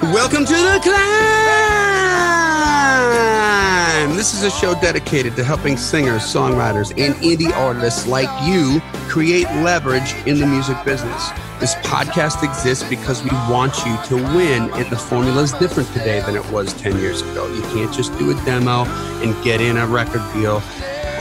Welcome to the C.L.I.M.B. This is a show dedicated to helping singers, songwriters, and indie artists like you create leverage in the music business. This podcast exists because we want you to win, and the formula is different today than it was 10 years ago. You can't just do a demo and get in a record deal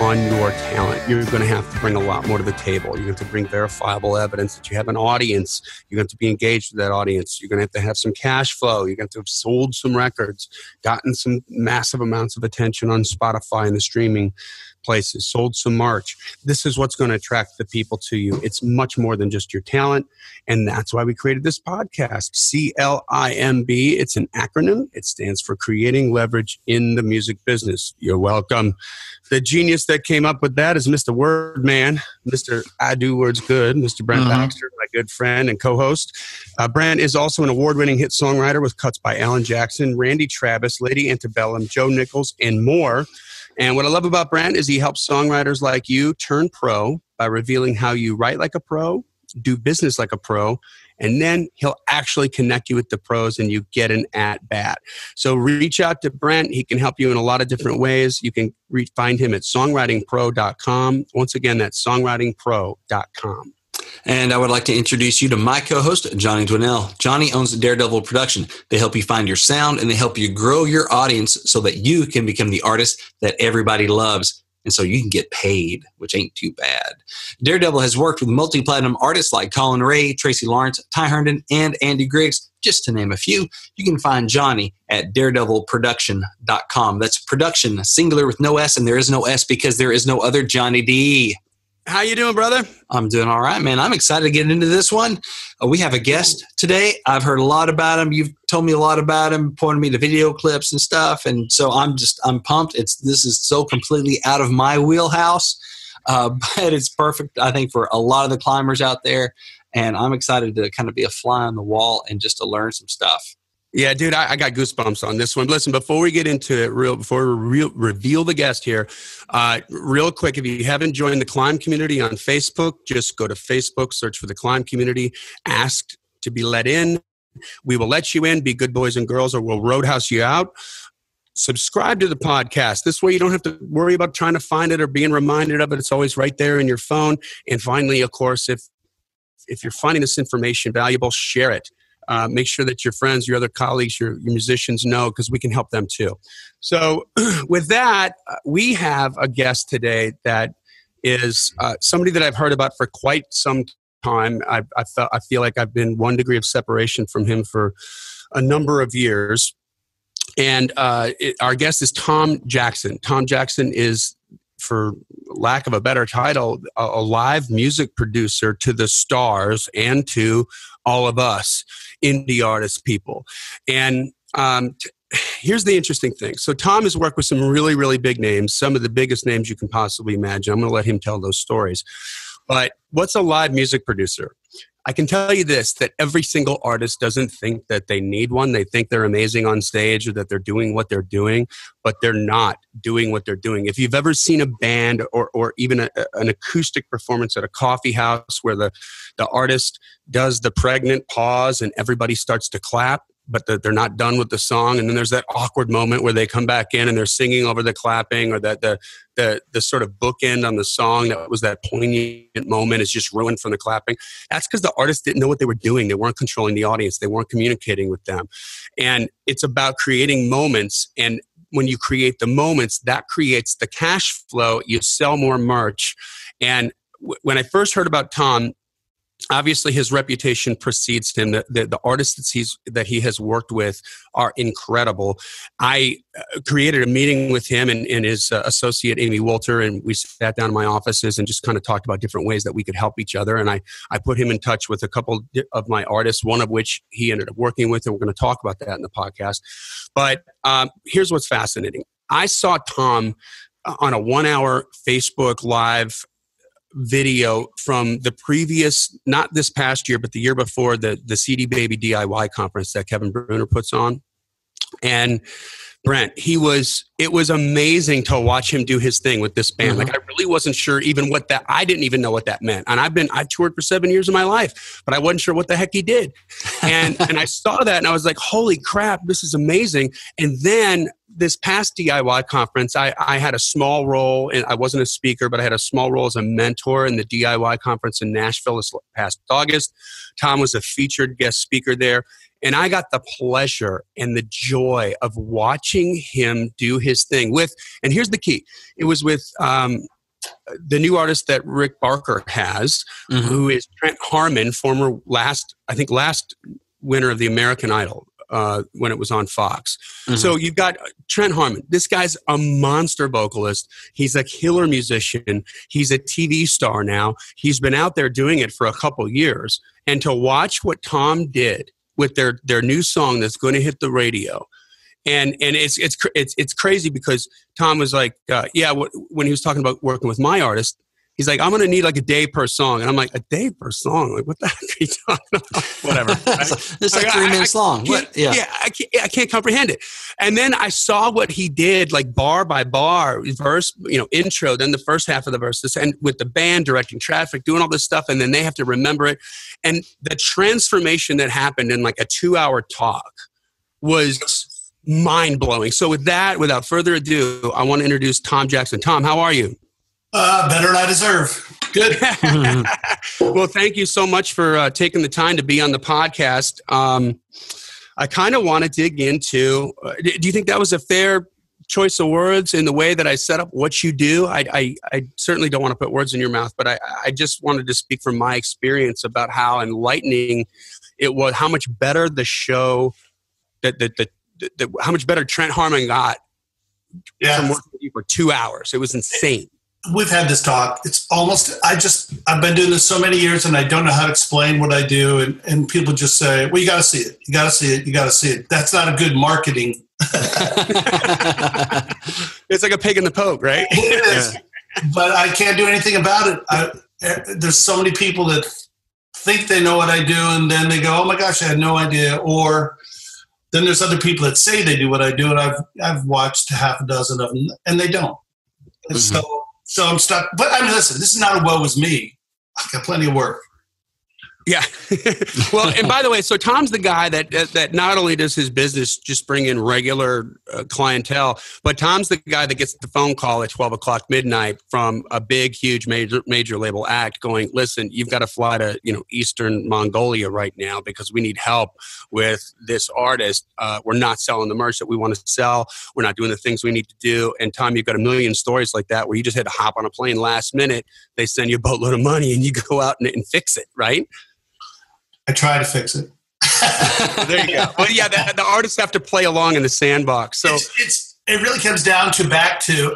on your talent. You're going to have to bring a lot more to the table. You're going to have to bring verifiable evidence that you have an audience. You're going to have to be engaged with that audience. You're going to have some cash flow. You're going to have sold some records, gotten some massive amounts of attention on Spotify and the streaming places, sold some merch. This is what's going to attract the people to you. It's much more than just your talent. And that's why we created this podcast, C.L.I.M.B. It's an acronym. It stands for Creating Leverage in the Music Business. You're welcome. The genius that came up with that is Mr. Wordman, Mr. I Do Words Good, Mr. Brent Baxter, my good friend and co-host. Brent is also an award-winning hit songwriter with cuts by Alan Jackson, Randy Travis, Lady Antebellum, Joe Nichols, and more. And what I love about Brent is he helps songwriters like you turn pro by revealing how you write like a pro, do business like a pro, and then he'll actually connect you with the pros and you get an at-bat. So reach out to Brent. He can help you in a lot of different ways. You can find him at songwritingpro.com. Once again, that's songwritingpro.com. And I would like to introduce you to my co-host, Johnny Dwinell. Johnny owns Daredevil Production. They help you find your sound and they help you grow your audience so that you can become the artist that everybody loves. And so you can get paid, which ain't too bad. Daredevil has worked with multi-platinum artists like Colin Ray, Tracy Lawrence, Ty Herndon, and Andy Griggs, just to name a few. You can find Johnny at daredevilproduction.com. That's production, singular with no S, and there is no S because there is no other Johnny D. How you doing, brother? I'm doing all right, man. I'm excited to get into this one. We have a guest today. I've heard a lot about him. You've told me a lot about him, pointed me to video clips and stuff. And so I'm pumped. This is so completely out of my wheelhouse, but it's perfect, I think, for a lot of the climbers out there. And I'm excited to kind of be a fly on the wall and just to learn some stuff. Yeah, dude, I got goosebumps on this one. Listen, before we get into it, before we reveal the guest here, real quick, if you haven't joined the C.L.I.M.B community on Facebook, just go to Facebook, search for the C.L.I.M B community, ask to be let in. We will let you in, be good boys and girls, or we'll roadhouse you out. Subscribe to the podcast. This way you don't have to worry about trying to find it or being reminded of it. It's always right there in your phone. And finally, of course, if you're finding this information valuable, share it. Make sure that your friends, your other colleagues, your musicians know, because we can help them too. So with that, we have a guest today that is somebody that I've heard about for quite some time. I feel like I've been 1 degree of separation from him for a number of years. And our guest is Tom Jackson. Tom Jackson is, for lack of a better title, a live music producer to the stars and to all of us indie artist people. And here's the interesting thing. So Tom has worked with some really, really big names, some of the biggest names you can possibly imagine. I'm going to let him tell those stories. But what's a live music producer? I can tell you this, that every single artist doesn't think that they need one. They think they're amazing on stage or that they're doing what they're doing, but they're not doing what they're doing. If you've ever seen a band or even an acoustic performance at a coffee house where the artist does the pregnant pause and everybody starts to clap, but they're not done with the song, and then there's that awkward moment where they come back in and they're singing over the clapping, or that the sort of bookend on the song that was that poignant moment is just ruined from the clapping. That's because the artist didn't know what they were doing. They weren't controlling the audience. They weren't communicating with them. And it's about creating moments, and when you create the moments, that creates the cash flow. You sell more merch. And when I first heard about Tom, obviously his reputation precedes him. The artists that he has worked with are incredible. I created a meeting with him and his associate, Amy Wolter, and we sat down in my offices and just kind of talked about different ways that we could help each other. And I put him in touch with a couple of my artists, one of which he ended up working with, and we're going to talk about that in the podcast. But here's what's fascinating. I saw Tom on a 1-hour Facebook Live video from the previous, not this past year, but the year before, the CD Baby DIY conference that Kevin Bruner puts on. And Brent, it was amazing to watch him do his thing with this band. Like, I really wasn't sure even I didn't even know what that meant. And I toured for 7 years of my life, but I wasn't sure what the heck he did. And I saw that and I was like, holy crap, this is amazing. And then this past DIY conference, I had a small role, and I wasn't a speaker, but I had a small role as a mentor in the DIY conference in Nashville this past August. Tom was a featured guest speaker there. And I got the pleasure and the joy of watching him do his thing and here's the key. It was with the new artist that Rick Barker has, who is Trent Harmon, former last winner of the American Idol when it was on Fox. So you've got Trent Harmon. This guy's a monster vocalist. He's a killer musician. He's a TV star now. He's been out there doing it for a couple years. And to watch what Tom did with their new song that's going to hit the radio. And it's crazy because Tom was like, when he was talking about working with my artist, he's like, I'm going to need like a day per song. And I'm like, a day per song? Like, what the heck are you talking about? Whatever. It's like 3 minutes long. I can't comprehend it. And then I saw what he did, like bar by bar, verse, intro, then the first half of the verse, and with the band directing traffic, doing all this stuff, and then they have to remember it. And the transformation that happened in like a 2-hour talk was mind-blowing. So with that, without further ado, I want to introduce Tom Jackson. Tom, how are you? Better than I deserve. Good. Well, thank you so much for taking the time to be on the podcast. I kind of want to dig into, do you think that was a fair choice of words in the way that I set up what you do? I certainly don't want to put words in your mouth, but I just wanted to speak from my experience about how enlightening it was, how much better the show, how much better Trent Harmon got from working with you for 2 hours. It was insane. We've had this talk. It's almost, I've been doing this so many years and I don't know how to explain what I do. And people just say, well, you got to see it. You got to see it. You got to see it. That's not a good marketing. It's like a pig in the poke, right? It is. Yeah. But I can't do anything about it. There's so many people that think they know what I do and then they go, oh my gosh, I had no idea. Or then there's other people that say they do what I do, and I've watched half a dozen of them, and they don't. And so I'm stuck. But I mean, listen, this is not a woe is me. I've got plenty of work. Yeah. Well, and by the way, so Tom's the guy that not only does his business just bring in regular clientele, but Tom's the guy that gets the phone call at 12 o'clock midnight from a big, huge major label act going, listen, you've got to fly to, Eastern Mongolia right now because we need help with this artist. We're not selling the merch that we want to sell. We're not doing the things we need to do. And Tom, you've got a million stories like that where you just had to hop on a plane last minute. They send you a boatload of money and you go out and fix it, right? I try to fix it. There you go. Well, yeah, the artists have to play along in the sandbox. So it really comes down to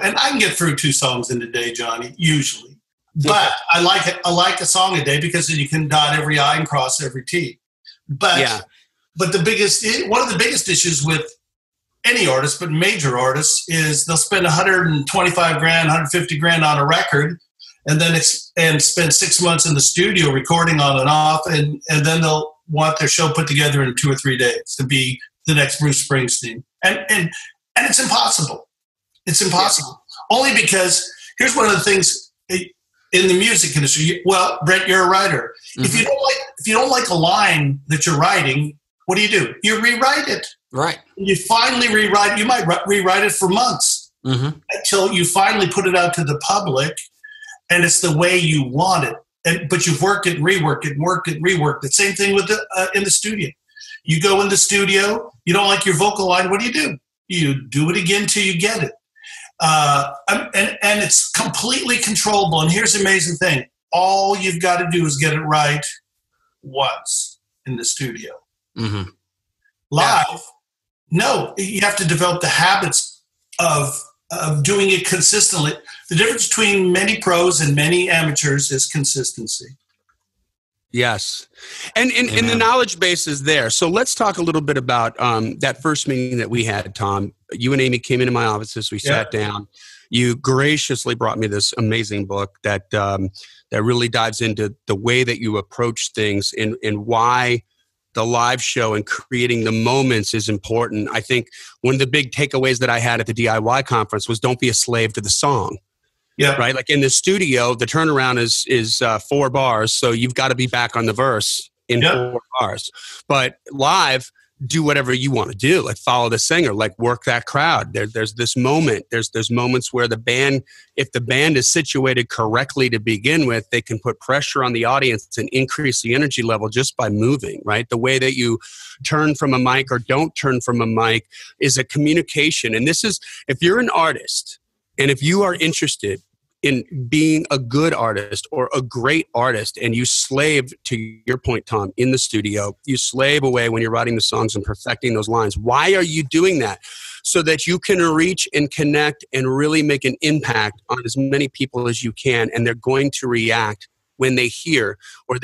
and I can get through 2 songs in a day, Johnny, usually. But I like a song a day because then you can dot every I and cross every T. But one of the biggest issues with any artist, but major artists, is they'll spend $125,000, $150,000 on a record. And then spend 6 months in the studio recording on and off, and then they'll want their show put together in 2 or 3 days to be the next Bruce Springsteen. And it's impossible. It's impossible. Yeah. Only because here's one of the things in the music industry. Well, Brent, you're a writer. Mm-hmm. If you don't like a line that you're writing, what do? You rewrite it. Right. You finally rewrite. You might rewrite it for months until you finally put it out to the public. And it's the way you want it, but you've worked it, reworked it, worked it, reworked it. Same thing with in the studio. You go in the studio, you don't like your vocal line. What do? You do it again till you get it, and it's completely controllable. And here's the amazing thing: all you've got to do is get it right once in the studio. Mm-hmm. Live, no, you have to develop the habits of doing it consistently. The difference between many pros and many amateurs is consistency. Yes. And the knowledge base is there. So let's talk a little bit about that first meeting that we had, Tom. You and Amy came into my offices. We sat down. You graciously brought me this amazing book that really dives into the way that you approach things and why the live show and creating the moments is important. I think one of the big takeaways that I had at the DIY conference was don't be a slave to the song. Yeah. Right. Like in the studio, the turnaround is 4 bars. So you've got to be back on the verse in 4 bars. But live, do whatever you want to do. Like follow the singer, like work that crowd. There's this moment. There's moments where the band, if the band is situated correctly to begin with, they can put pressure on the audience and increase the energy level just by moving, right? The way that you turn from a mic or don't turn from a mic is a communication. And this is, if you're an artist and if you are interested in being a good artist or a great artist, and you slave, to your point, Tom, in the studio, you slave away when you're writing the songs and perfecting those lines. Why are you doing that? So that you can reach and connect and really make an impact on as many people as you can, and they're going to react when they hear when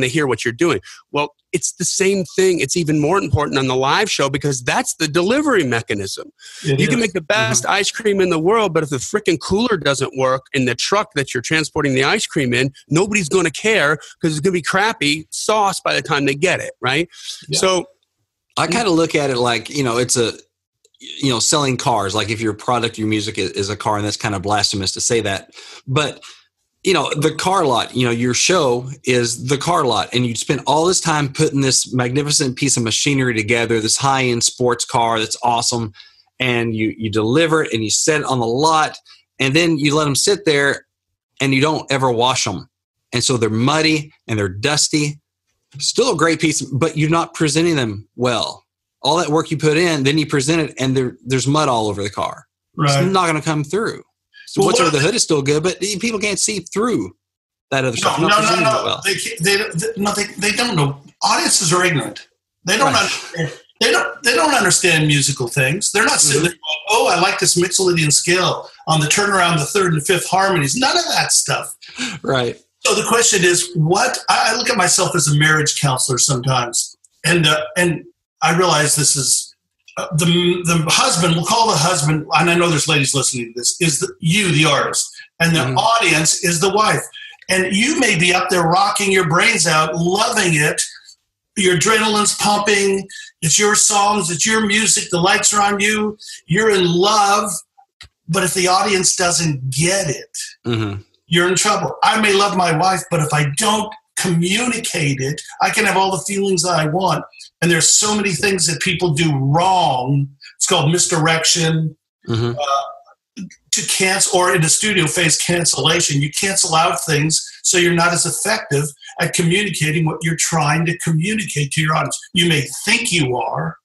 they hear what you're doing. Well, it's the same thing. It's even more important on the live show because that's the delivery mechanism. You can make the best ice cream in the world, but if the freaking cooler doesn't work in the truck that you're transporting the ice cream in, nobody's going to care because it's going to be crappy sauce by the time they get it, right? Yeah. So I kind of look at it like, it's a, selling cars. Like if your product, your music is a car, and that's kind of blasphemous to say that. But the car lot, your show is the car lot, and you spend all this time putting this magnificent piece of machinery together, this high-end sports car that's awesome, and you deliver it and you set it on the lot, and then you let them sit there and you don't ever wash them. And so they're muddy and they're dusty. Still a great piece, but you're not presenting them well. All that work you put in, then you present it and there's mud all over the car. Right. It's not going to come through. So what's under the hood is still good, but people can't see through that other stuff. No. Well. They don't know. Audiences are ignorant. They don't understand. They don't understand musical things. They're not sitting there going, "Oh, I like this Mixolydian scale on the turnaround, the third and fifth harmonies." None of that stuff. Right. So the question is, what? I look at myself as a marriage counselor sometimes, and I realize this is. The husband, we'll call the husband, and I know there's ladies listening to this, is the artist, and the audience is the wife. And you may be up there rocking your brains out, loving it, your adrenaline's pumping, it's your songs, it's your music, the lights are on you, you're in love, but if the audience doesn't get it, you're in trouble. I may love my wife, but if I don't communicate it, I can have all the feelings that I want. And there's so many things that people do wrong. It's called misdirection, to cancel, or in the studio phase, cancellation. You cancel out things so you're not as effective at communicating what you're trying to communicate to your audience. You may think you are.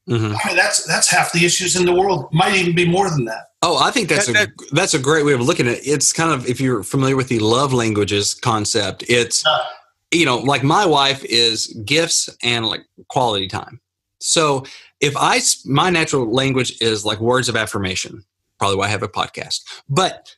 I mean, that's half the issues in the world. Might even be more than that. Oh, I think that's a great way of looking at it. It's kind of, if you're familiar with the love languages concept, it's like my wife is gifts and like quality time. So if my natural language is like words of affirmation, probably why I have a podcast, but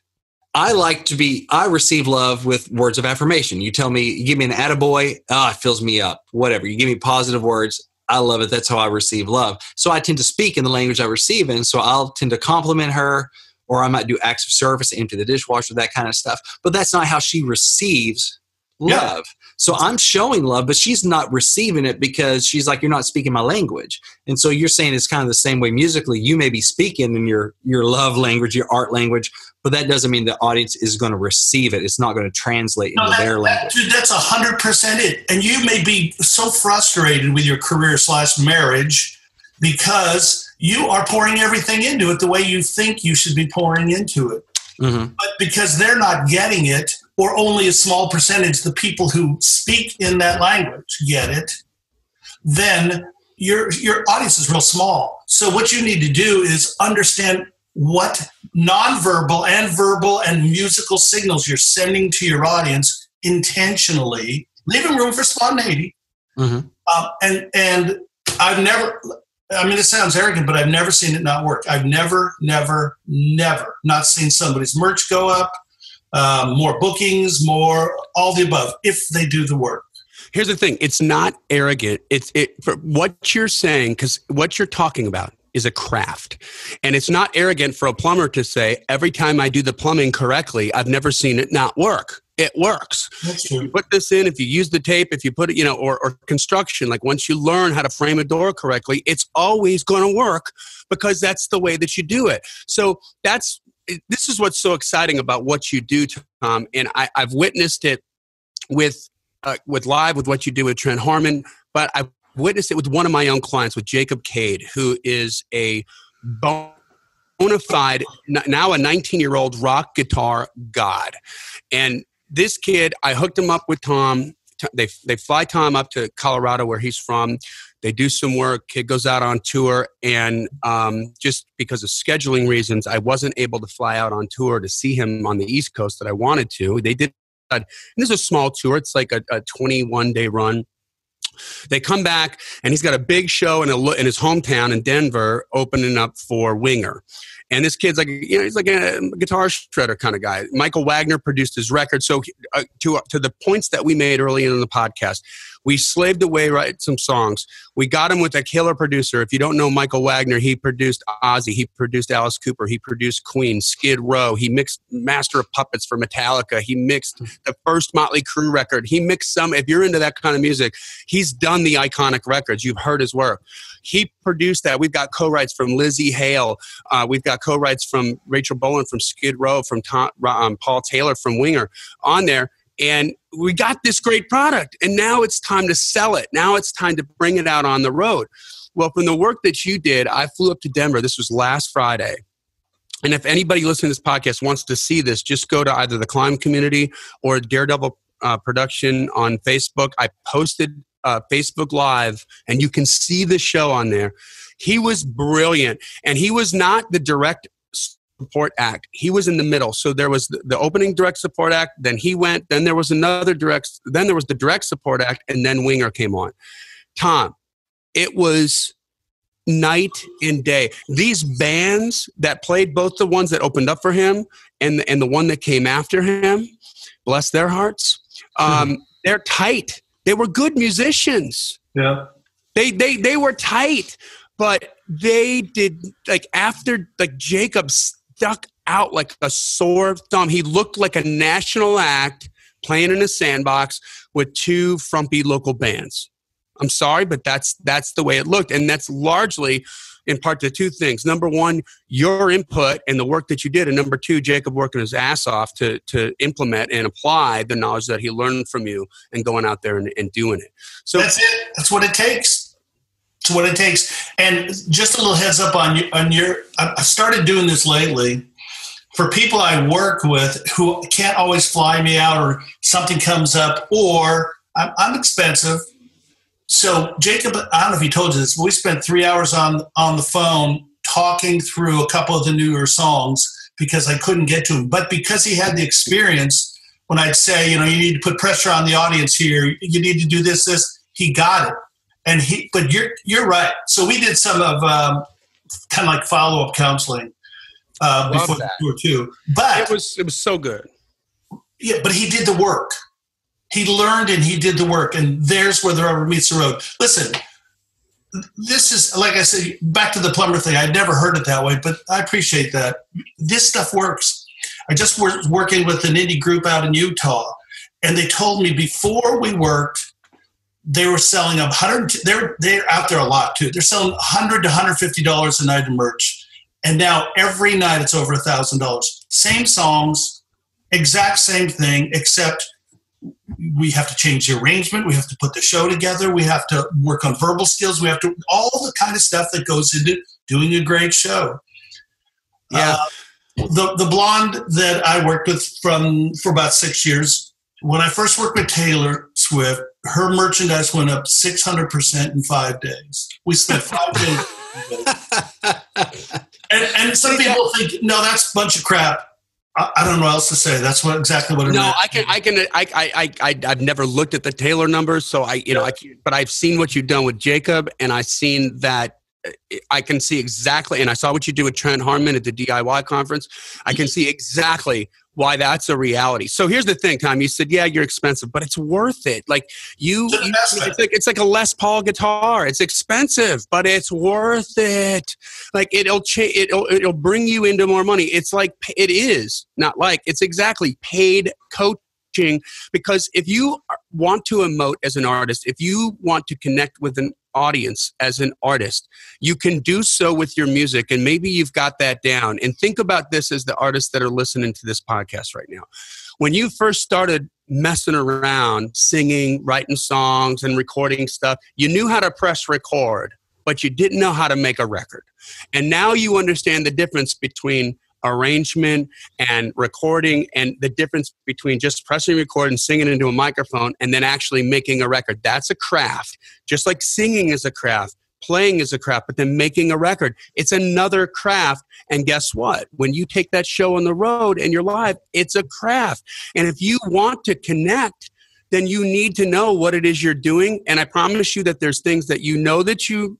I receive love with words of affirmation. You tell me, you give me an attaboy, it fills me up, whatever. You give me positive words, I love it. That's how I receive love. So I tend to speak in the language I receive in. So I'll tend to compliment her, or I might do acts of service, empty the dishwasher, that kind of stuff. But that's not how she receives love. So I'm showing love, but she's not receiving it because she's like, you're not speaking my language. And so you're saying it's kind of the same way musically. You may be speaking in your love language, your art language, but that doesn't mean the audience is going to receive it. It's not going to translate into their language. That's 100% it. And you may be so frustrated with your career/marriage because you are pouring everything into it the way you think you should be pouring into it. But because they're not getting it, or only a small percentage, the people who speak in that language get it, then your audience is real small. So what you need to do is understand what nonverbal and verbal and musical signals you're sending to your audience intentionally, leaving room for spontaneity. And I've never, I mean, it sounds arrogant, but I've never seen it not work. I've never not seen somebody's merch go up, more bookings, more all the above, if they do the work. Here's the thing. It's not arrogant. For what you're saying, because what you're talking about is a craft. And it's not arrogant for a plumber to say, every time I do the plumbing correctly, I've never seen it not work. it works. That's true. If you put this in, if you use the tape, if you put it, or construction, like once you learn how to frame a door correctly, it's always going to work because that's the way that you do it. So this is what's so exciting about what you do, Tom. And I've witnessed it with live, with what you do with Trent Harmon, but I've witnessed it with one of my own clients, with Jacob Cade, who is a bona fide, now a 19-year-old rock guitar god. And this kid, I hooked him up with Tom. They fly Tom up to Colorado, where he's from. They do some work. Kid goes out on tour, and just because of scheduling reasons, I wasn't able to fly out on tour to see him on the East Coast that I wanted to. They did. And this is a small tour. It's like a 21-day run. They come back, and he's got a big show in his hometown in Denver, opening up for Winger. And this kid's like, he's like a guitar shredder kind of guy. Michael Wagner produced his record. So to the points that we made early in the podcast, we slaved away, write some songs. We got him with a killer producer. If you don't know Michael Wagner, he produced Ozzy. He produced Alice Cooper. He produced Queen, Skid Row. He mixed Master of Puppets for Metallica. He mixed the first Motley Crue record. He mixed some. If you're into that kind of music, he's done the iconic records. You've heard his work. He produced that. We've got co-writes from Lizzie Hale. We've got co-writes from Rachel Bolan from Skid Row, from Paul Taylor from Winger on there. And we got this great product, and now it's time to sell it. Now it's time to bring it out on the road. Well, from the work that you did, I flew up to Denver. This was last Friday. And if anybody listening to this podcast wants to see this, just go to either the C.L.I.M.B community or Daredevil Production on Facebook. I posted Facebook Live, and you can see the show on there. He was brilliant, and he was not the direct support act. He was in the middle. So there was the opening direct support act, then he went, then there was the direct support act, and then Winger came on. Tom, it was night and day. These bands that played, both the ones that opened up for him and the one that came after him, bless their hearts, they're tight. They were good musicians. Yeah. They were tight, but they did, after Jacob stuck out like a sore thumb. He looked like a national act playing in a sandbox with two frumpy local bands. I'm sorry, but that's the way it looked. And that's largely in part to two things. Number one, your input and the work that you did. And number two, Jacob working his ass off to implement and apply the knowledge that he learned from you and going out there and doing it. So that's it. That's what it takes. It's what it takes. And just a little heads up on your, I started doing this lately for people I work with who can't always fly me out, or something comes up, or I'm expensive. So Jacob, I don't know if he told you this, but we spent 3 hours on the phone talking through a couple of the newer songs because I couldn't get to him. But because he had the experience, when I'd say, you need to put pressure on the audience here, you need to do this, he got it. And but you're right. So we did some of kind of like follow-up counseling before the tour too. But it was so good. Yeah, but he did the work. He learned and he did the work, and there's where the rubber meets the road. Listen, this is, like I said, back to the plumber thing. I'd never heard it that way, but I appreciate that. This stuff works. I just was working with an indie group out in Utah, and they told me before we worked, they were selling they're out there a lot too. They're selling $100 to $150 a night in merch. And now every night it's over $1,000. Same songs, exact same thing, except we have to change the arrangement. We have to put the show together. We have to work on verbal skills. We have to, all the kind of stuff that goes into doing a great show. Yeah. The blonde that I worked with for about 6 years, when I first worked with Taylor Swift, her merchandise went up 600% in 5 days. We spent 5 days. And some people think, no, that's a bunch of crap. I don't know what else to say. That's exactly what it meant. I've never looked at the Taylor numbers, so but I've seen what you've done with Jacob, and I've seen that. I can see exactly, and I saw what you do with Trent Harmon at the DIY conference. I can see exactly why that's a reality. So here's the thing, Tom. You said, yeah, you're expensive, but it's worth it. Like it's like a Les Paul guitar. It's expensive, but it's worth it. Like it'll bring you into more money. It's like it's exactly paid because if you want to emote as an artist, if you want to connect with an audience as an artist, you can do so with your music, and maybe you've got that down. And think about this as the artists that are listening to this podcast right now. When you first started messing around, singing, writing songs, and recording stuff, you knew how to press record, but you didn't know how to make a record. And now you understand the difference between arrangement and recording, and the difference between just pressing record and singing into a microphone and then actually making a record. That's a craft. Just like singing is a craft, playing is a craft, but then making a record, it's another craft. And guess what? When you take that show on the road and you're live, it's a craft. And if you want to connect, then you need to know what it is you're doing. And I promise you that there's things that you know that you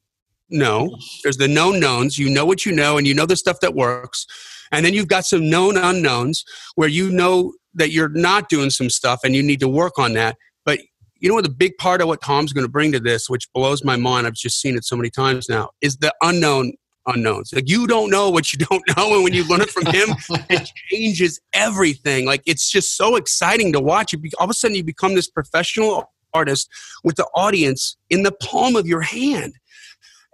know. There's the known knowns. You know what you know, and you know the stuff that works. And then you've got some known unknowns where you know that you're not doing some stuff and you need to work on that. But you know what, the big part of what Tom's going to bring to this, which blows my mind, I've just seen it so many times now, is the unknown unknowns. Like, you don't know what you don't know, and when you learn it from him, it changes everything. Like, it's just so exciting to watch. All of a sudden, you become this professional artist with the audience in the palm of your hand.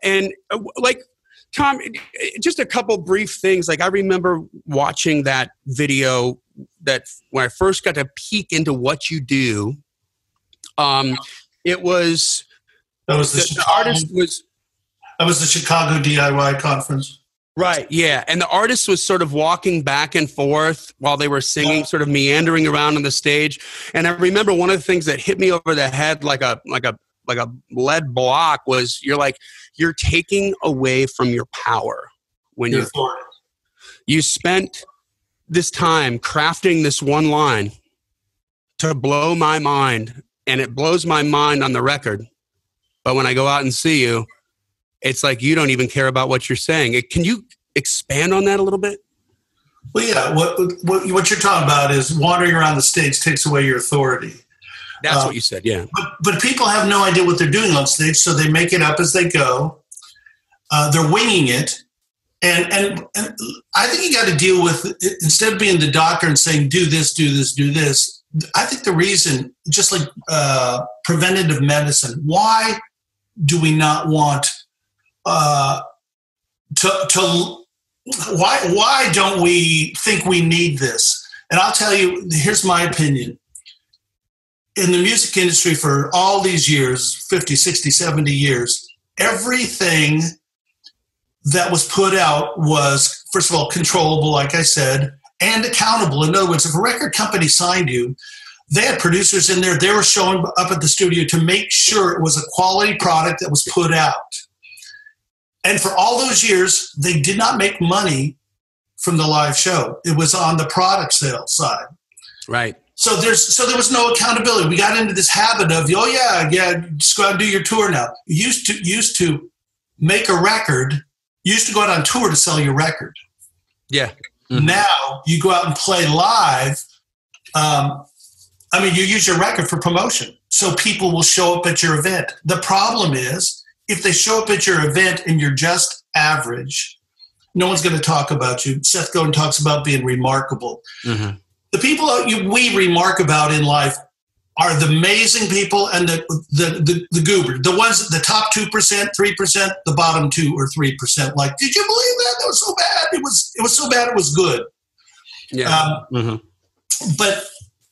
And like, Tom, just a couple brief things. Like, I remember watching that video that when I first got to peek into what you do, it was that was the artist was. That was the Chicago DIY conference. Right, yeah. And the artist was sort of walking back and forth while they were singing, sort of meandering around on the stage. And I remember one of the things that hit me over the head like a lead block was you're taking away from your power when you spent this time crafting this one line to blow my mind, and it blows my mind on the record. But when I go out and see you, it's like you don't even care about what you're saying. Can you expand on that a little bit? Well, yeah. What you're talking about is wandering around the stage takes away your authority. That's what you said, yeah. But people have no idea what they're doing on stage, so they make it up as they go. They're winging it. And I think you got to deal with, instead of being the doctor and saying, do this, do this, do this, I think the reason, just like preventative medicine, why do we not want why don't we think we need this? And I'll tell you, here's my opinion. In the music industry for all these years, 50, 60, 70 years, everything that was put out was, first of all, controllable, like I said, and accountable. In other words, if a record company signed you, they had producers in there. They were showing up at the studio to make sure it was a quality product that was put out. And for all those years, they did not make money from the live show. It was on the product sales side. Right. So there was no accountability. We got into this habit of, just go out and do your tour now. You used to make a record. You used to go out on tour to sell your record. Yeah. Mm-hmm. Now you go out and play live. You use your record for promotion, so people will show up at your event. The problem is, if they show up at your event and you're just average, no one's going to talk about you. Seth Godin talks about being remarkable. Mm-hmm. The people we remark about in life are the amazing people and the goober, the ones, the top 2%, 3%, the bottom 2 or 3%. Like, did you believe that? That was so bad. It was so bad it was good. Yeah. But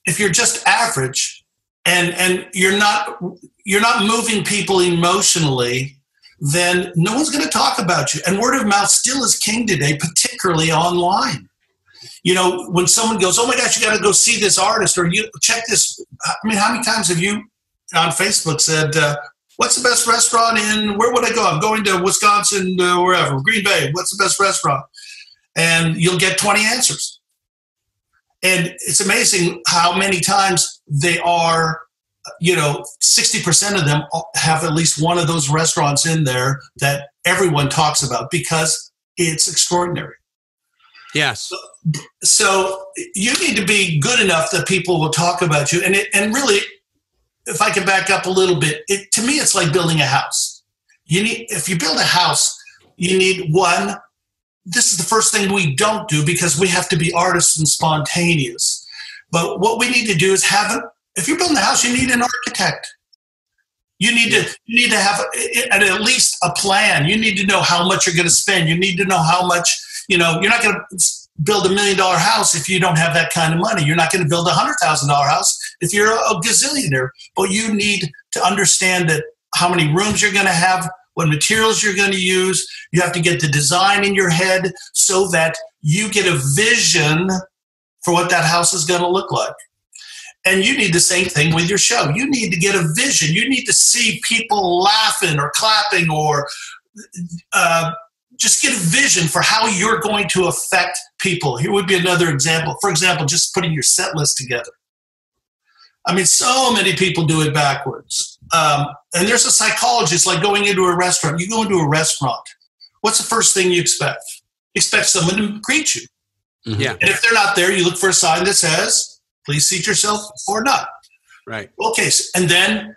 if you're just average and you're not moving people emotionally, then no one's going to talk about you. And word of mouth still is king today, particularly online. You know, when someone goes, oh my gosh, you got to go see this artist, or you check this. I mean, how many times have you on Facebook said, what's the best restaurant where would I go? I'm going to Wisconsin, wherever, Green Bay. What's the best restaurant? And you'll get 20 answers. And it's amazing how many times they are, 60% of them have at least one of those restaurants in there that everyone talks about because it's extraordinary. Yes. So you need to be good enough that people will talk about you. And really, if I can back up a little bit, to me, it's like building a house. If you build a house, you need one. This is the first thing we don't do because we have to be artists and spontaneous. But what we need to do is if you're building a house, you need an architect. You need to have at least a plan. You need to know how much you're going to spend. You need to know how much, you're not going to build $1 million house if you don't have that kind of money. You're not going to build a $100,000 house if you're a gazillionaire. But you need to understand that how many rooms you're going to have, what materials you're going to use. You have to get the design in your head so that you get a vision for what that house is going to look like. And you need the same thing with your show. You need to get a vision. You need to see people laughing or clapping or just get a vision for how you're going to affect people. Here would be another example. For example, just putting your set list together. I mean, so many people do it backwards. And there's a psychologist, like going into a restaurant. You go into a restaurant. What's the first thing you expect? You expect someone to greet you. Mm-hmm. Yeah. And if they're not there, you look for a sign that says, please seat yourself or not. Right. Okay. And then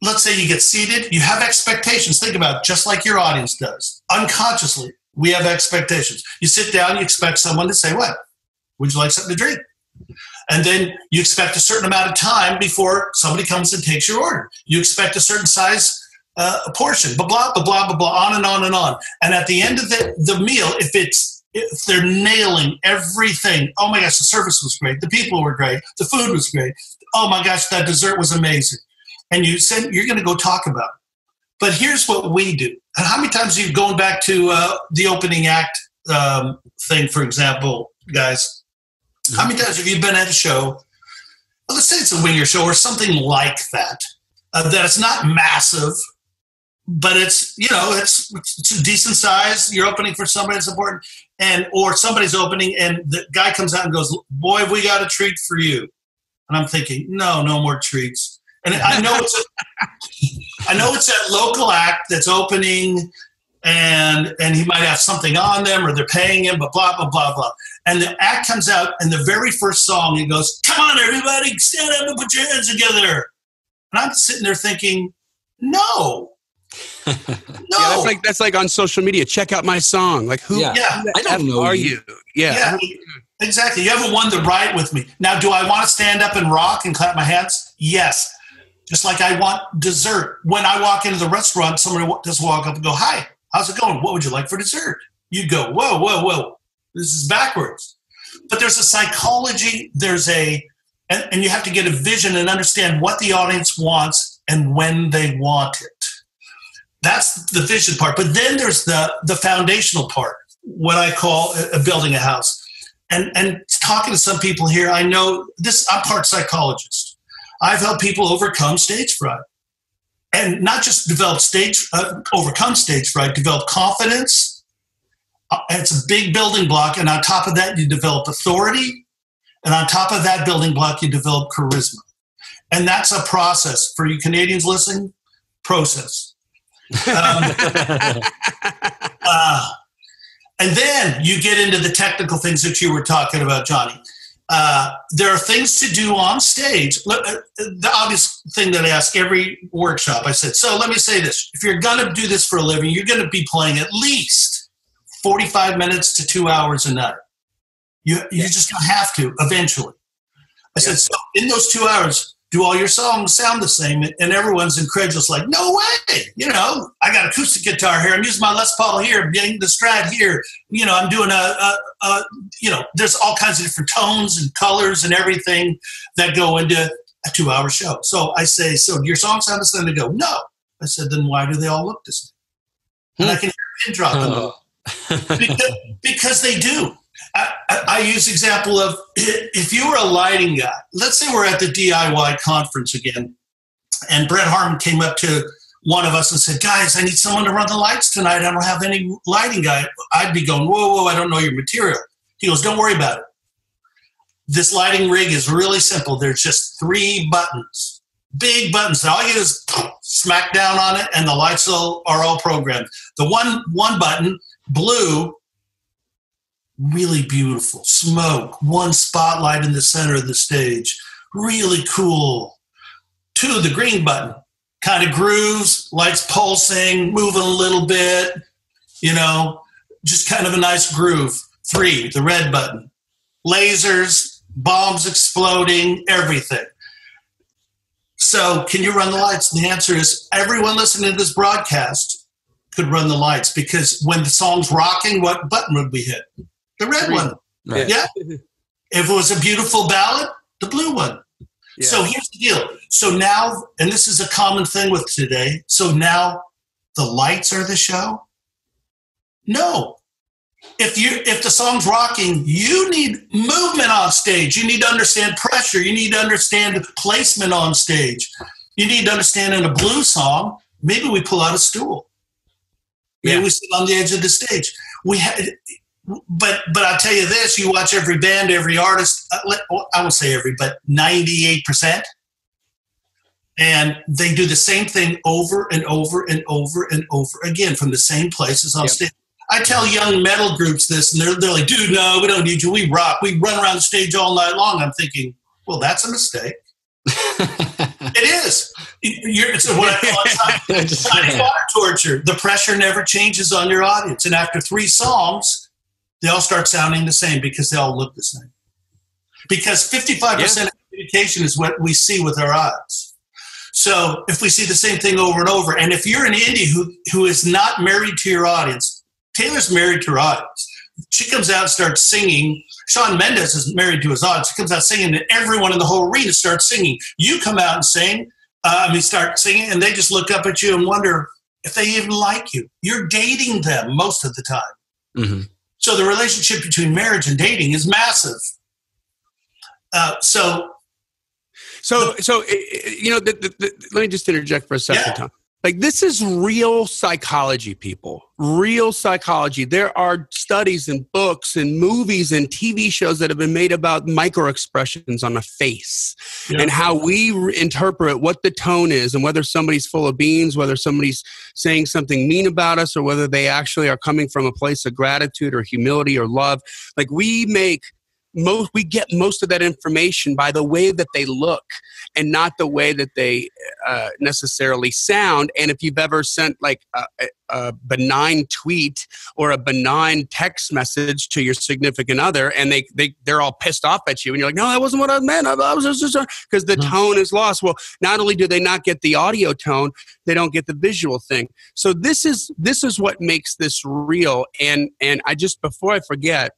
let's say you get seated. You have expectations. Think about it, just like your audience does. Unconsciously, we have expectations. You sit down, you expect someone to say, what? Would you like something to drink? And then you expect a certain amount of time before somebody comes and takes your order. You expect a certain size portion, blah, blah, blah, blah, blah, blah, on and on and on. And at the end of the meal, if they're nailing everything, oh my gosh, the service was great, the people were great, the food was great, oh my gosh, that dessert was amazing. And you said you're going to go talk about it. But here's what we do. And how many times are you going back to the opening act thing, for example, guys? How many times have you been at a show, well, let's say it's a winger show or something like that, that it's not massive, but it's a decent size. You're opening for somebody that's important, or somebody's opening, and the guy comes out and goes, "Boy, have we got a treat for you." And I'm thinking, no more treats. And I know it's that local act that's opening, and he might have something on them, or they're paying him, but blah blah blah blah. And the act comes out, and the very first song, he goes, "Come on, everybody, stand up and put your hands together." And I'm sitting there thinking, no. Yeah, that's like on social media. Check out my song. Like who? Yeah. I don't know. Are you? Yeah. Exactly. You haven't won the right with me. Now, do I want to stand up and rock and clap my hands? Yes. Just like I want dessert. When I walk into the restaurant, somebody just walk up and go, "Hi, how's it going? What would you like for dessert?" You go, "Whoa, whoa, whoa. This is backwards." But there's a psychology. And you have to get a vision and understand what the audience wants and when they want it. That's the vision part. But then there's the foundational part, what I call building a house. And talking to some people here, I know this. I'm part psychologist. I've helped people overcome stage fright. And not just overcome stage fright, develop confidence. And it's a big building block. And on top of that, you develop authority. And on top of that building block, you develop charisma. And that's a process. For you Canadians listening, process. And then you get into the technical things that you were talking about, Johnny. There are things to do on stage. The obvious thing that I ask every workshop, I said, so let me say this. If you're going to do this for a living, you're going to be playing at least 45 minutes to 2 hours a night. You're just going to have to eventually. I said, so in those 2 hours, do all your songs sound the same? And everyone's incredulous, like, no way. I got acoustic guitar here. I'm using my Les Paul here. I'm getting the Strat here. I'm doing there's all kinds of different tones and colors and everything that go into a 2 hour show. So I say, so do your songs sound the same? They go, no. I said, then why do they all look the same? And I can hear a pin drop in them. Because they do. I use the example of if you were a lighting guy, let's say we're at the DIY conference again, and Brett Harmon came up to one of us and said, guys, I need someone to run the lights tonight. I don't have any lighting guy. I'd be going, whoa, I don't know your material. He goes, don't worry about it. This lighting rig is really simple. There's just 3 buttons, big buttons. All you do is smack down on it, and the lights are all programmed. The one button, blue, really beautiful. Smoke. 1 spotlight in the center of the stage. Really cool. 2, the green button. Kind of grooves, lights pulsing, moving a little bit, just kind of a nice groove. 3, the red button. Lasers, bombs exploding, everything. So can you run the lights? And the answer is everyone listening to this broadcast could run the lights, because when the song's rocking, what button would we hit? The red one. Right. Yeah. If it was a beautiful ballad, the blue one. Yeah. So here's the deal. So now, and this is a common thing with today, so now the lights are the show? No. If the song's rocking, you need movement on stage. You need to understand pressure. You need to understand placement on stage. You need to understand in a blues song, maybe we pull out a stool. Maybe we sit on the edge of the stage. But I'll tell you this, you watch every band, every artist, I won't say every, but 98%, and they do the same thing over and over and over and over again from the same places on stage. I tell young metal groups this, and they're like, dude, no, we don't need you. We rock. We run around the stage all night long. I'm thinking, well, that's a mistake. It is. It's what I call water torture. The pressure never changes on your audience. And after 3 songs, they all start sounding the same because they all look the same. Because 55% of communication is what we see with our eyes. So if we see the same thing over and over, and if you're an indie who is not married to your audience, Taylor's married to her audience. She comes out and starts singing. Shawn Mendes is married to his audience. He comes out singing, and everyone in the whole arena starts singing. You come out and start singing, and they just look up at you and wonder if they even like you. You're dating them most of the time. Mm-hmm. So the relationship between marriage and dating is massive. So let me just interject for a second, Tom. Like, this is real psychology, people. Real psychology. There are studies and books and movies and TV shows that have been made about microexpressions on a face and how we interpret what the tone is and whether somebody's full of beans, whether somebody's saying something mean about us, or whether they actually are coming from a place of gratitude or humility or love. Like, we get most of that information by the way that they look and not the way that they necessarily sound. And if you've ever sent like a benign tweet or a benign text message to your significant other, and they're all pissed off at you, and you're like, no, that wasn't what I meant. I was just because the tone is lost. Well, not only do they not get the audio tone, they don't get the visual thing. So this is what makes this real. And I just, before I forget,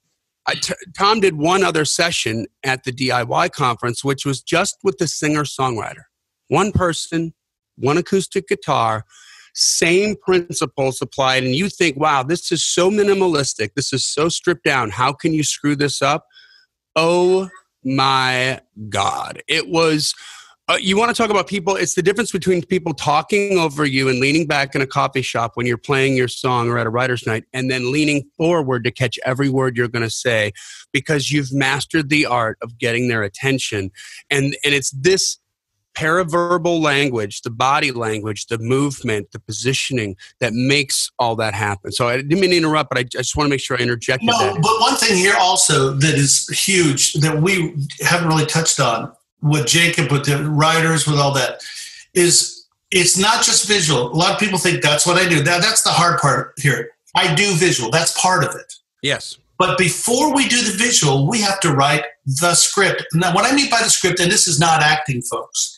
Tom did one other session at the DIY conference, which was just with the singer-songwriter. One person, one acoustic guitar, same principles applied. And you think, wow, this is so minimalistic. This is so stripped down. How can you screw this up? Oh my God. It was... you want to talk about people, it's the difference between people talking over you and leaning back in a coffee shop when you're playing your song or at a writer's night, and then leaning forward to catch every word you're going to say because you've mastered the art of getting their attention. And it's this paraverbal language, the body language, the movement, the positioning that makes all that happen. So I didn't mean to interrupt, but I just want to make sure I interjected that. But one thing here also that is huge that we haven't really touched on, with Jacob, with the writers, with all that, is it's not just visual. A lot of people think that's what I do. That's the hard part here. I do visual. That's part of it. Yes. But before we do the visual, we have to write the script. Now, what I mean by the script, and this is not acting, folks,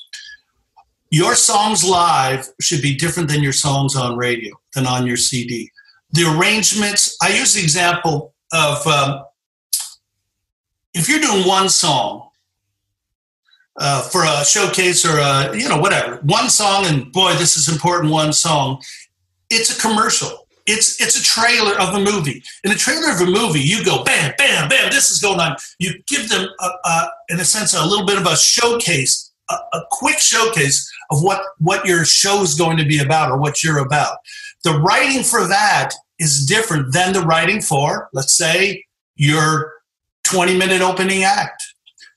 your songs live should be different than your songs on radio, than on your CD. The arrangements, I use the example of if you're doing one song, for a showcase or whatever, one song, and boy, this is important, one song. It's a commercial. It's a trailer of a movie. In a trailer of a movie, you go bam, bam, bam. This is going on. You give them, in a sense, a little bit of a showcase, a quick showcase of what your show is going to be about or what you're about. The writing for that is different than the writing for, let's say, your 20-minute opening act.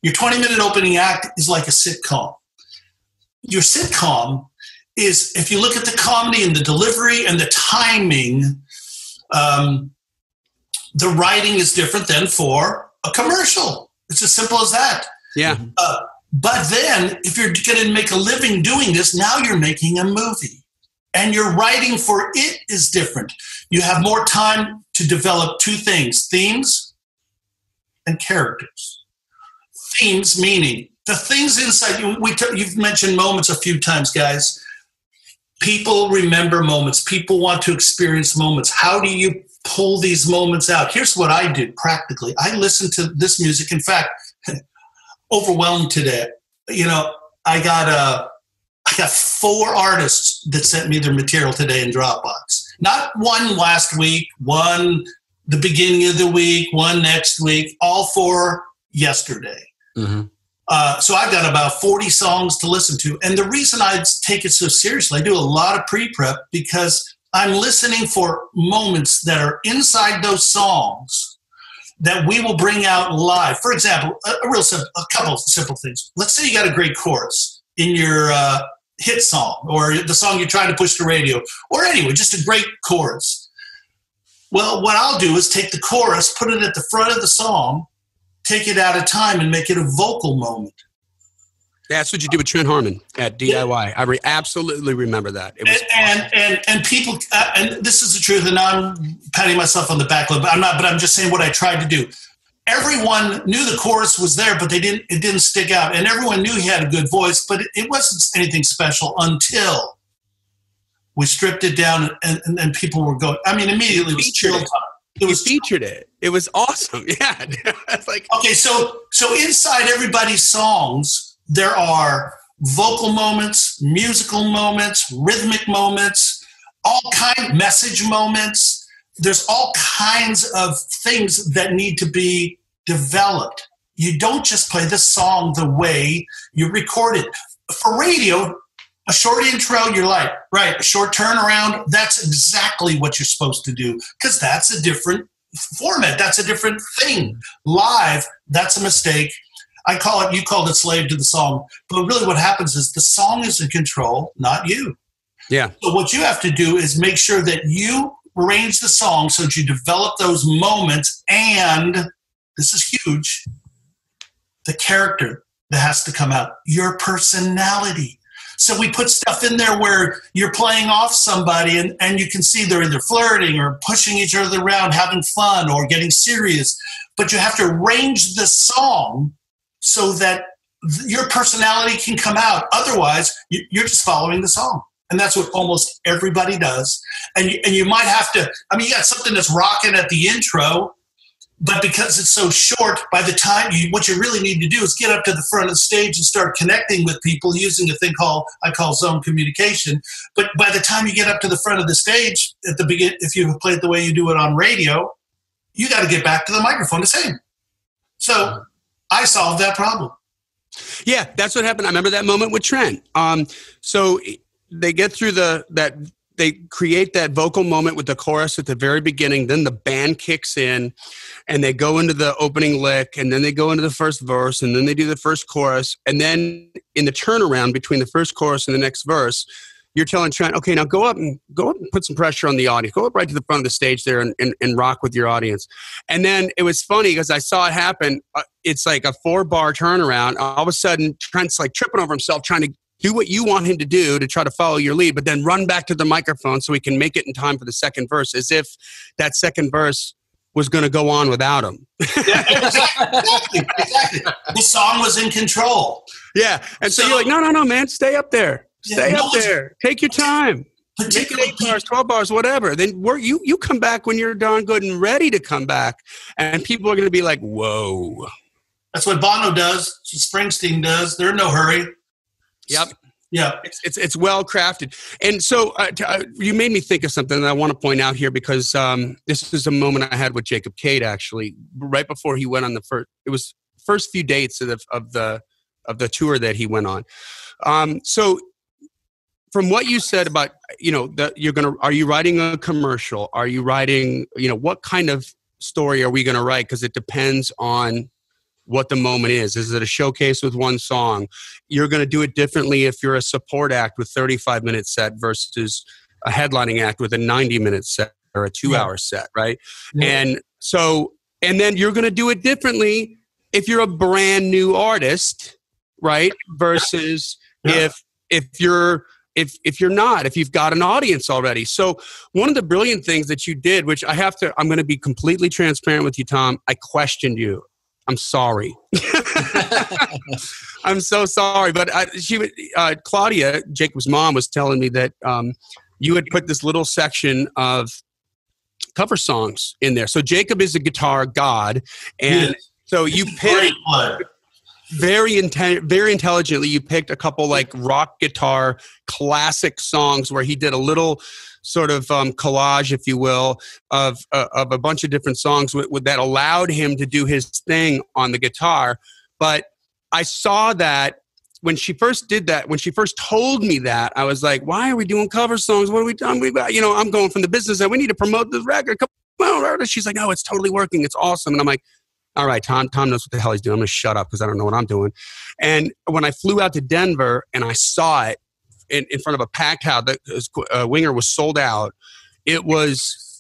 Your 20-minute opening act is like a sitcom. Your sitcom is, if you look at the comedy and the delivery and the timing, the writing is different than for a commercial. It's as simple as that. Yeah. But then, if you're going to make a living doing this, now you're making a movie. And your writing for it is different. You have more time to develop two things, themes and characters. Themes, meaning the things inside you. You've mentioned moments a few times, guys. People remember moments. People want to experience moments. How do you pull these moments out? Here's what I did practically. I listened to this music. In fact, overwhelmed today. I got 4 artists that sent me their material today in Dropbox. Not one last week, one the beginning of the week, one next week, all 4 yesterday. Mm-hmm. So I've got about 40 songs to listen to. And the reason I take it so seriously, I do a lot of pre-prep because I'm listening for moments that are inside those songs that we will bring out live. For example, a couple of simple things. Let's say you got a great chorus in your hit song or the song you're trying to push to radio, or anyway, just a great chorus. Well, what I'll do is take the chorus, put it at the front of the song, take it out of time, and make it a vocal moment. That's what you did with Trent Harmon at DIY. I absolutely remember that. It was and people, and this is the truth, and I'm patting myself on the back, but I'm just saying what I tried to do. Everyone knew the chorus was there, but it didn't stick out. And everyone knew he had a good voice, but it wasn't anything special until we stripped it down and people were going. I mean, immediately it was chill time. You featured it. It was awesome. Yeah. It's like, okay, so inside everybody's songs, there are vocal moments, musical moments, rhythmic moments, message moments. There's all kinds of things that need to be developed. You don't just play the song the way you record it. For radio, a short intro, you're like, right, a short turnaround, that's exactly what you're supposed to do because that's a different format. That's a different thing. Live, that's a mistake. You called it slave to the song. But really what happens is the song is in control, not you. Yeah. So what you have to do is make sure that you arrange the song so that you develop those moments, and this is huge, the character that has to come out, your personality. So we put stuff in there where you're playing off somebody and you can see they're either flirting or pushing each other around, having fun or getting serious. But you have to arrange the song so that your personality can come out. Otherwise, you're just following the song. And that's what almost everybody does. And you might have to, you got something that's rocking at the intro, but because it's so short, by the time what you really need to do is get up to the front of the stage and start connecting with people using a thing I call zone communication. But by the time you get up to the front of the stage at the beginning, if you play it the way you do it on radio, you got to get back to the microphone to sing. So I solved that problem. Yeah, that's what happened. I remember that moment with Trent. So they get through they create that vocal moment with the chorus at the very beginning. Then the band kicks in and they go into the opening lick, and then they go into the first verse, and then they do the first chorus. And then in the turnaround between the first chorus and the next verse, you're telling Trent, okay, now go up and put some pressure on the audience. Go up right to the front of the stage there and rock with your audience. And then it was funny because I saw it happen. It's like a 4-bar turnaround. All of a sudden, Trent's like tripping over himself trying to do what you want him to do to try to follow your lead, but then run back to the microphone so he can make it in time for the second verse, as if that second verse was going to go on without him. Yeah, exactly. The song was in control. Yeah. And so you're like, no, man, stay up there. Stay up there. Take your time. Make it 8 bars, 12 bars, whatever. Then you come back when you're darn good and ready to come back. And people are going to be like, whoa. That's what Bono does. That's what Springsteen does. They're in no hurry. Yep. Yeah. It's well crafted. And so you made me think of something that I want to point out here because this is a moment I had with Jacob Cade, actually, right before he went on it was first few dates of the tour that he went on. So from what you said about, are you writing a commercial? Are you writing, what kind of story are we going to write? Because it depends on what the moment is. Is it a showcase with one song? You're going to do it differently if you're a support act with 35-minute set versus a headlining act with a 90-minute set or a 2-hour set, right? Yeah. And then you're going to do it differently if you're a brand new artist, right? Versus if you're not, if you've got an audience already. So one of the brilliant things that you did, which I'm going to be completely transparent with you, Tom, I questioned you. I'm sorry. I'm so sorry. But Claudia, Jacob's mom, was telling me that you had put this little section of cover songs in there. So Jacob is a guitar god. And so you picked very intelligently, you picked a couple like rock guitar classic songs where he did a little sort of collage, if you will, of a bunch of different songs that allowed him to do his thing on the guitar. But I saw that when she first did that, when she first told me that, I was like, why are we doing cover songs? What are we doing? I'm going from the business and we need to promote this record. Come on. She's like, no, it's totally working. It's awesome. And I'm like, all right, Tom knows what the hell he's doing. I'm going to shut up because I don't know what I'm doing. And when I flew out to Denver and I saw it in front of a packed house, Winger was sold out. It was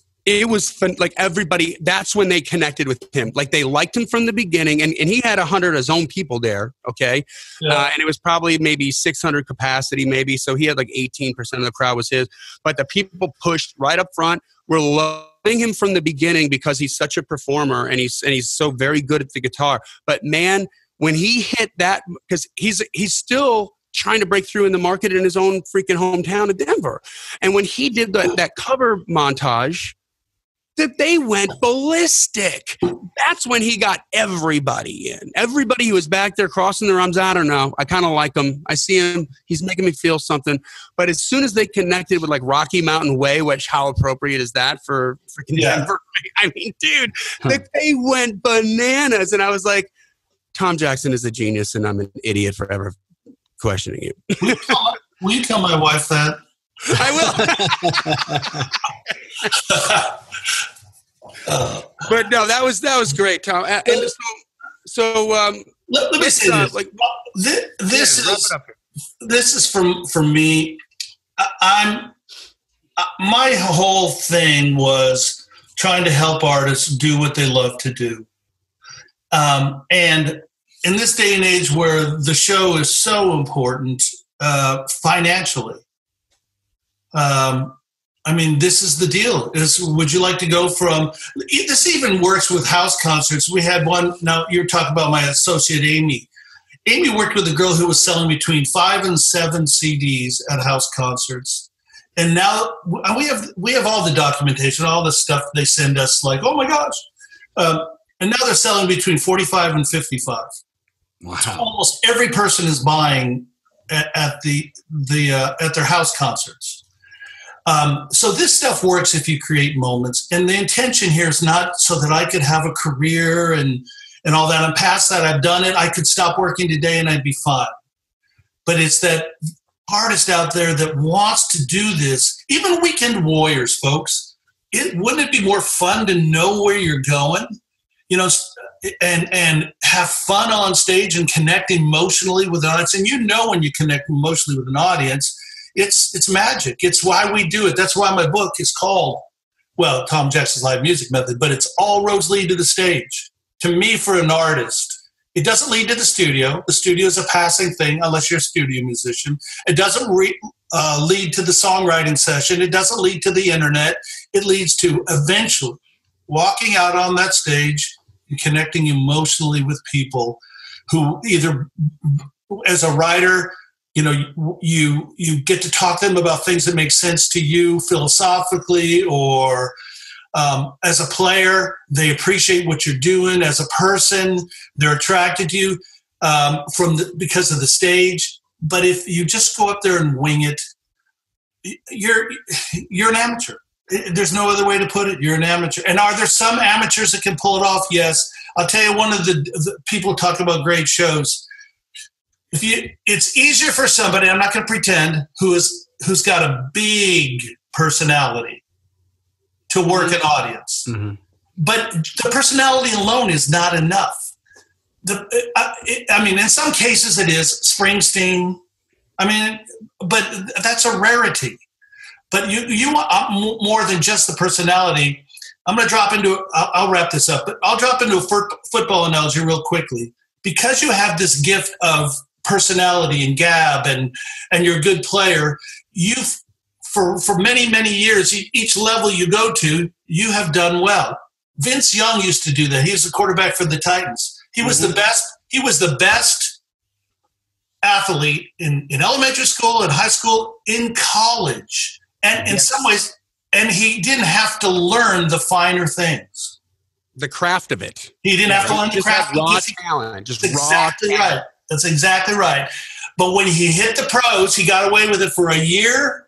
fun, like everybody, that's when they connected with him. Like they liked him from the beginning, and he had 100 of his own people there, okay? Yeah. And it was probably maybe 600 capacity maybe, so he had like 18% of the crowd was his. But the people pushed right up front, were loving him from the beginning because he's such a performer and he's so very good at the guitar. But man, when he hit that, because he's still trying to break through in the market in his own freaking hometown of Denver. And when he did that cover montage, that they went ballistic. That's when he got everybody in. Everybody who was back there crossing their arms. I don't know. I kind of like him. I see him. He's making me feel something. But as soon as they connected with like Rocky Mountain Way, which how appropriate is that for freaking Denver? I mean, dude, they went bananas. And I was like, Tom Jackson is a genius and I'm an idiot for ever questioning you. Will you tell my wife that? I will. But no, that was great, Tom. And so let me say this. Like, this is for me. My whole thing was trying to help artists do what they love to do, and in this day and age where the show is so important financially. I mean, this is the deal. Would you like to go from, this even works with house concerts. We had one, now you're talking about my associate Amy. Amy worked with a girl who was selling between 5 and 7 CDs at house concerts. And now we have all the documentation, all the stuff they send us like, oh my gosh. And now they're selling between 45 and 55. Wow. So almost every person is buying at their house concerts. So this stuff works if you create moments. And the intention here is not so that I could have a career and all that. I'm past that. I've done it. I could stop working today and I'd be fine. But it's that artist out there that wants to do this, even weekend warriors, folks. Wouldn't it be more fun to know where you're going? And have fun on stage and connect emotionally with an audience. And when you connect emotionally with an audience, it's magic. It's why we do it. That's why my book is called, Tom Jackson's Live Music Method, but it's All Roads Lead to the Stage. To me, for an artist, it doesn't lead to the studio. The studio is a passing thing unless you're a studio musician. It doesn't lead to the songwriting session. It doesn't lead to the internet. It leads to eventually walking out on that stage and connecting emotionally with people who either, as a writer, you get to talk to them about things that make sense to you philosophically, or as a player, they appreciate what you're doing. As a person, they're attracted to you because of the stage. But if you just go up there and wing it, you're an amateur. There's no other way to put it. You're an amateur. And are there some amateurs that can pull it off? Yes. I'll tell you, one of the people talk about great shows. It's easier for somebody, I'm not going to pretend, who's got a big personality to work an audience. Mm-hmm. But the personality alone is not enough. In some cases it is. Springsteen. But that's a rarity. But you want more than just the personality. I'm going to drop into, I'll wrap this up, but I'll drop into a football analogy real quickly. Because you have this gift of personality and gab and you're a good player, for many, many years, each level you go to, you have done well. Vince Young used to do that. He was the quarterback for the Titans. He was the best. He was the best athlete in elementary school, in high school, in college, and in some ways, and he didn't have to learn the finer things, the craft of it. He didn't have to learn the craft. Raw talent. Just exactly raw talent. Right. That's exactly right. But when he hit the pros, he got away with it for a year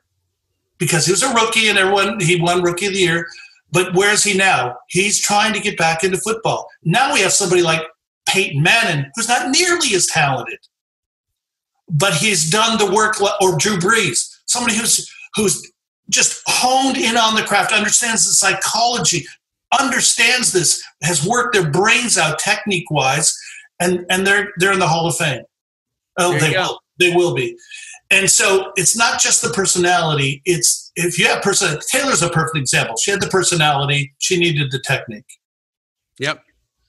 because he was a rookie, and he won Rookie of the Year. But where is he now? He's trying to get back into football. Now we have somebody like Peyton Manning, who's not nearly as talented, but he's done the work, or Drew Brees, somebody who's just honed in on the craft, understands the psychology, understands this, has worked their brains out technique-wise, and they're in the Hall of Fame. Oh, they will be. And so it's not just the personality. It's if you have personality. Taylor's a perfect example. She had the personality. She needed the technique. Yep.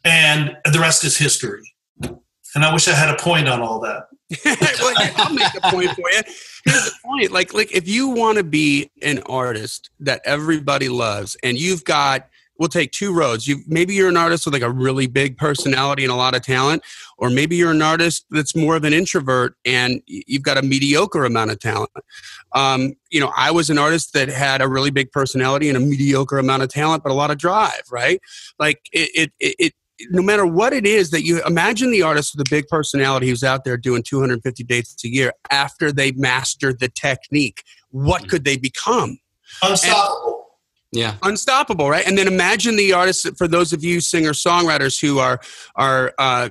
And the rest is history. And I wish I had a point on all that. Well, I'll make a point for you. Here's the point. Like if you want to be an artist that everybody loves, and you've got, we'll take two roads. Maybe you're an artist with like a really big personality and a lot of talent, or maybe you're an artist that's more of an introvert and you've got a mediocre amount of talent. I was an artist that had a really big personality and a mediocre amount of talent, but a lot of drive, right? Like it no matter what it is that you imagine, the artist with a big personality who's out there doing 250 dates a year, after they mastered the technique, what could they become? Unstoppable. Yeah. Unstoppable, right? And then imagine the artists, for those of you singer-songwriters who are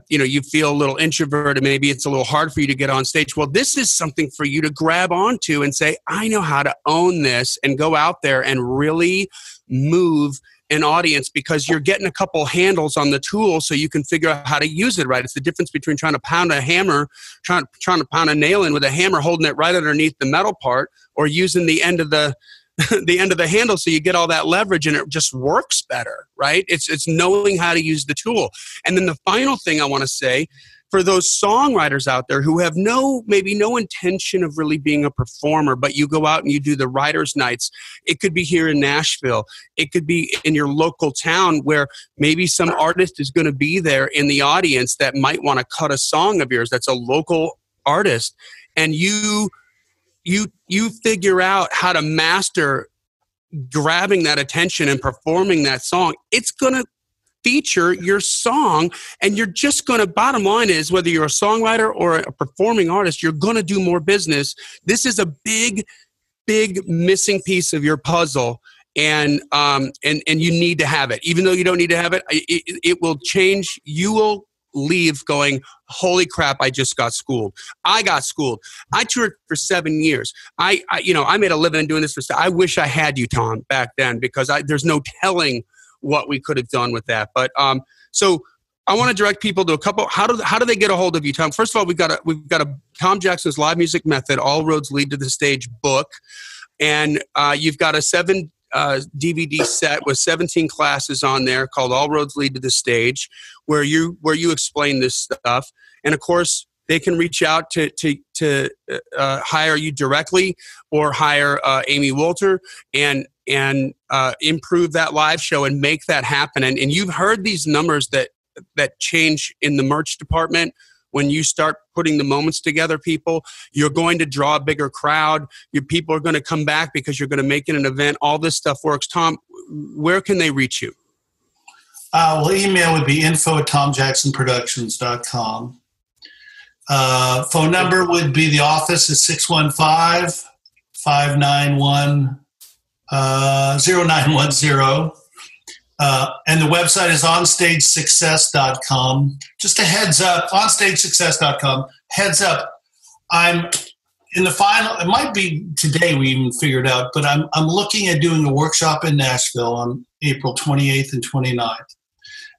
you feel a little introverted, maybe it's a little hard for you to get on stage. Well, this is something for you to grab onto and say, I know how to own this, and go out there and really move an audience, because you're getting a couple handles on the tool so you can figure out how to use it right. It's the difference between trying to pound a hammer, trying to pound a nail in with a hammer, holding it right underneath the metal part, or using the end of the handle so you get all that leverage and it just works better, right? It's knowing how to use the tool. And then the final thing I want to say, for those songwriters out there who have maybe no intention of really being a performer, but you go out and you do the writers' nights. It could be here in Nashville. It could be in your local town where maybe some artist is going to be there in the audience that might want to cut a song of yours that's a local artist. And you figure out how to master grabbing that attention and performing that song. It's going to feature your song, and you're just going to, bottom line is, whether you're a songwriter or a performing artist, you're going to do more business. This is a big missing piece of your puzzle, and you need to have it. Even though you don't need to have it, it will change. You will leave going, holy crap, I just got schooled. I got schooled. I toured for 7 years. I made a living doing this I wish I had you, Tom, back then, because there's no telling what we could have done with that. But so I want to direct people to a couple. How do they get a hold of you, Tom? First of all, we've got a Tom Jackson's Live Music Method, All Roads Lead to the Stage book, and you've got a 7 DVD set with 17 classes on there called All Roads Lead to the Stage, where you explain this stuff. And of course, they can reach out to hire you directly, or hire Amy Wolter and improve that live show and make that happen. And you've heard these numbers that change in the merch department. When you start putting the moments together, people, you're going to draw a bigger crowd. Your people are going to come back because you're going to make it an event. All this stuff works. Tom, where can they reach you? Well, email would be info@tomjacksonproductions.com. Phone number would be, the office is 615-591-0910. And the website is onstagesuccess.com. Just a heads up, onstagesuccess.com. Heads up, I'm in the final, it might be today we even figured out, but I'm looking at doing a workshop in Nashville on April 28th and 29th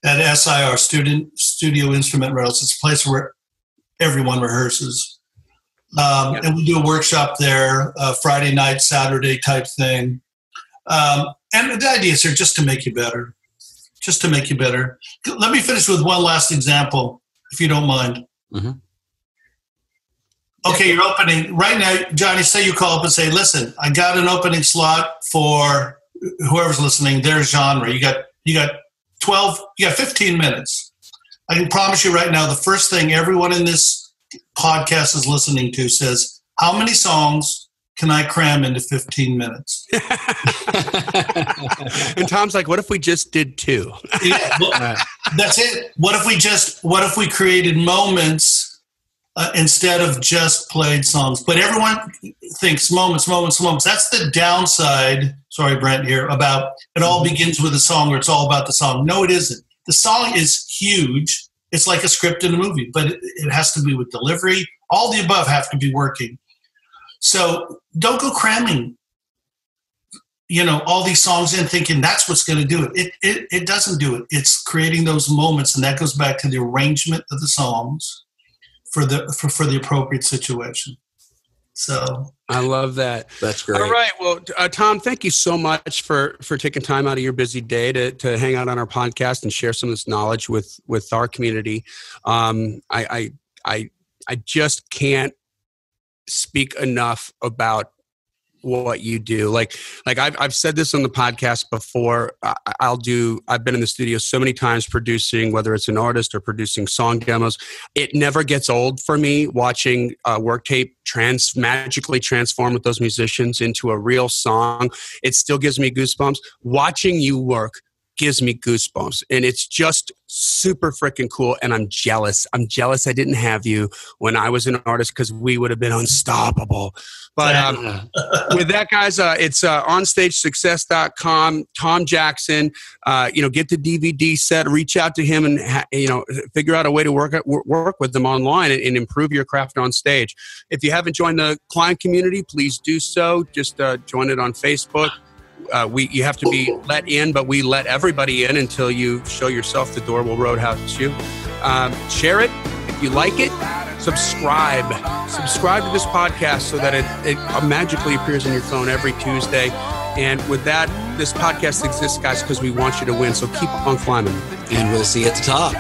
at SIR, Studio Instrument Rentals. It's a place where everyone rehearses. And we do a workshop there, Friday night, Saturday type thing. And the idea is here just to make you better. Just to make you better. Let me finish with one last example, if you don't mind. Mm-hmm. Okay, you're opening. Right now, Johnny, say you call up and say, listen, I got an opening slot for whoever's listening, their genre. You got 15 minutes. I can promise you right now, the first thing everyone in this podcast is listening to says, how many songs can I cram into 15 minutes? And Tom's like, what if we just did 2? Yeah, well, that's it. What if we created moments instead of just played songs? But everyone thinks moments. That's the downside. Sorry, Brent, here about it all begins with a song, or it's all about the song. No, it isn't. The song is huge. It's like a script in a movie, but it has to be with delivery. All the above have to be working. So don't go cramming, all these songs in thinking that's what's going to do it. It doesn't do it. It's creating those moments, and that goes back to the arrangement of the songs for the appropriate situation. So I love that. That's great. All right. Well, Tom, thank you so much for taking time out of your busy day to hang out on our podcast and share some of this knowledge with our community. I just can't speak enough about what you do. Like I've said this on the podcast before. I've been in the studio so many times producing, whether it's an artist or producing song demos. It never gets old for me watching work tape magically transform with those musicians into a real song. It still gives me goosebumps. Watching you work gives me goosebumps, and it's just super freaking cool. And I'm jealous. I didn't have you when I was an artist, because we would have been unstoppable. But with that, guys, it's onstagesuccess.com. Tom Jackson, get the DVD set, reach out to him, and figure out a way to work with them online and improve your craft on stage. If you haven't joined the C.L.I.M.B community, please do so. Just join it on Facebook. You have to be let in, but we let everybody in until you show yourself the door. We'll roadhouse you. Share it if you like it. Subscribe to this podcast so that it magically appears on your phone every Tuesday. And with that, this podcast exists, guys, because we want you to win. So keep on climbing. And we'll see you at the top.